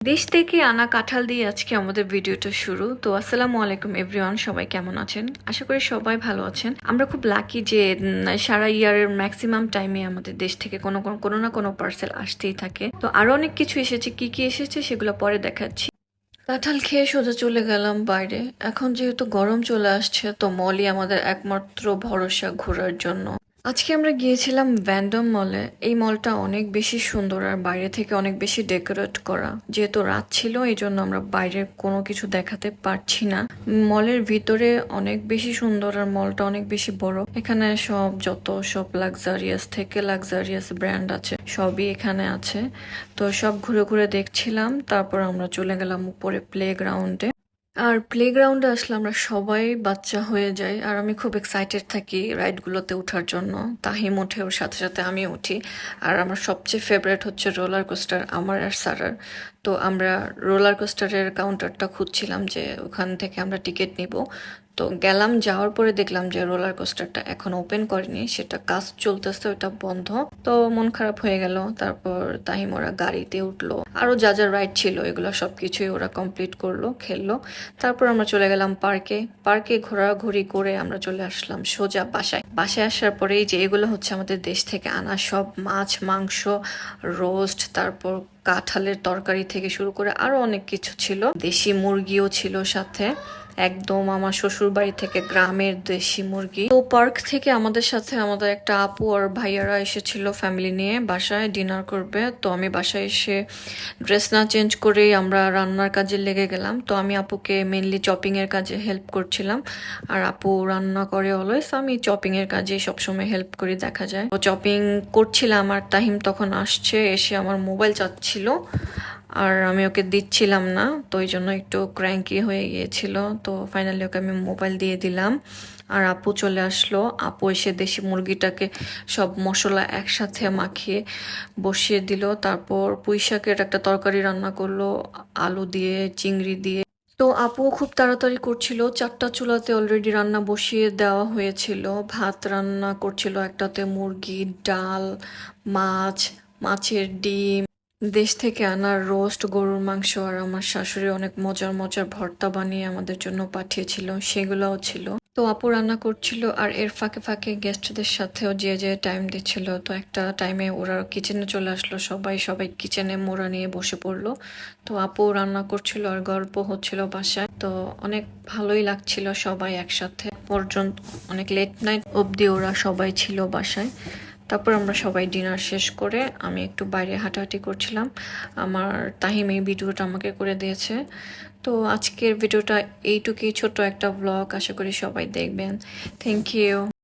দেশ থেকে আনা কাঁঠাল দিয়ে আজকে আমাদের ভিডিওটা শুরু। তো আসসালামু আলাইকুম এভরিওয়ান, সবাই কেমন আছেন? আশা করি সবাই ভালো আছেন। আমরা খুব লাকি যে সারা ইয়ারের ম্যাক্সিমাম টাইমে আমাদের দেশ থেকে কোনো না কোনো পার্সেল আসতেই থাকে। তো আরো অনেক কিছু এসেছে, কি কি এসেছে সেগুলো পরে দেখাচ্ছি। কাঁঠাল খেয়ে সোজা চলে গেলাম বাইরে। এখন যেহেতু গরম চলে আসছে, তো মলই আমাদের একমাত্র ভরসা ঘোরার জন্য। আজকে আমরা গিয়েছিলাম ভ্যান্ডম মলে। এই মলটা অনেক বেশি সুন্দর আর বাইরে থেকে অনেক বেশি ডেকোরেট করা। যেহেতু রাত ছিল, এই জন্য আমরা বাইরের কোনো কিছু দেখাতে পারছি না। মলের ভিতরে অনেক বেশি সুন্দর আর মলটা অনেক বেশি বড়। এখানে সব লাক্সারিয়াস থেকে লাক্সারিয়াস ব্র্যান্ড আছে, সবই এখানে আছে। তো সব ঘুরে ঘুরে দেখছিলাম, তারপর আমরা চলে গেলাম উপরে প্লেগ্রাউন্ডে। আর প্লেগ্রাউন্ডে আসলে আমরা সবাই বাচ্চা হয়ে যাই, আর আমি খুব এক্সাইটেড থাকি রাইডগুলোতে ওঠার জন্য। তাহিম ওঠে, ওর সাথে সাথে আমি উঠি। আর আমার সবচেয়ে ফেভারিট হচ্ছে রোলার কোস্টার, আমার আর সারার। তো আমরা রোলার কোস্টারের কাউন্টারটা খুঁজছিলাম যে ওখান থেকে আমরা টিকিট নিব। তো গেলাম, যাওয়ার পরে দেখলাম যে রোলার কোস্টারটা এখন ওপেন করেনি, সেটা কাজ চলতেছে, ওটা বন্ধ। তো মন খারাপ হয়ে গেল। তারপর তাহিম ওরা গাড়িতে উঠলো, আরো যা যা রাইড ছিল এগুলো সবকিছুই ওরা কমপ্লিট করলো, খেললো। তারপর আমরা চলে গেলাম পার্কে। পার্কে ঘোরাঘুরি করে আমরা চলে আসলাম সোজা বাসায়। বাসায় আসার পরেই যে এগুলো হচ্ছে আমাদের দেশ থেকে আনা সব মাছ, মাংস, রোস্ট, তারপর কাঁঠালের তরকারি থেকে শুরু করে আরো অনেক কিছু ছিল। দেশি মুরগিও ছিল সাথে, একদম আমার শ্বশুর বাড়ি থেকে গ্রামের দেশি মুরগি। তো পার্ক থেকে আমাদের সাথে আমাদের একটা আপু আর ভাইয়ারা এসেছিল ফ্যামিলি নিয়ে বাসায় ডিনার করবে। তো আমি বাসায় এসে ড্রেস না চেঞ্জ করেই আমরা রান্নার কাজে লেগে গেলাম। তো আমি আপুকে মেনলি চপিং এর কাজে হেল্প করছিলাম, আর আপু রান্না করে অলওয়েজ, আমি চপিং এর কাজে সবসময় হেল্প করি দেখা যায়। তো চপিং করছিলাম আর তাহিম তখন আসছে, এসে আমার মোবাইল চাচ্ছিল আর আমি ওকে দিচ্ছিলাম না, তো ওই জন্য একটু ক্র্যাঙ্কি হয়ে গিয়েছিল। তো ফাইনালি ওকে আমি মোবাইল দিয়ে দিলাম। আর আপু চলে আসলো। আপু এসে দেশি মুরগিটাকে সব মশলা একসাথে মাখিয়ে বসিয়ে দিল। তারপর পুঁই শাকের একটা তরকারি রান্না করলো, আলু দিয়ে, চিংড়ি দিয়ে। তো আপু খুব তাড়াতাড়ি করছিল, 4টা চুলাতে অলরেডি রান্না বসিয়ে দেওয়া হয়েছিল। ভাত রান্না করছিল একটাতে, মুরগি, ডাল, মাছ, মাছের ডিম, দেশ থেকে আনার রোস্ট, গরুর মাংস, আর আমার শাশুড়ি অনেক মজার মজার ভর্তা বানিয়ে আমাদের জন্য পাঠিয়েছিল, সেগুলোও ছিল। তো আপু রান্না করছিল আর এর ফাঁকে ফাঁকে গেস্টদের সাথেও যে যে টাইম দিচ্ছিল। তো একটা টাইমে ওরা কিচেনে চলে আসলো, সবাই সবাই কিচেনে মোড়া নিয়ে বসে পড়লো। তো আপু রান্না করছিল আর গল্প হচ্ছিল বাসায়। তো অনেক ভালোই লাগছিল সবাই একসাথে পর্যন্ত, অনেক লেট নাইট অবধি ওরা সবাই ছিল বাসায়। তারপর আমরা সবাই ডিনার শেষ করে আমি একটু বাইরে হাঁটাহাঁটি করছিলাম। আমার তাহিম এই ভিডিওটা আমাকে করে দিয়েছে। তো আজকের ভিডিওটা এইটুকুই, ছোট একটা ব্লগ, আশা করি সবাই দেখবেন। Thank you.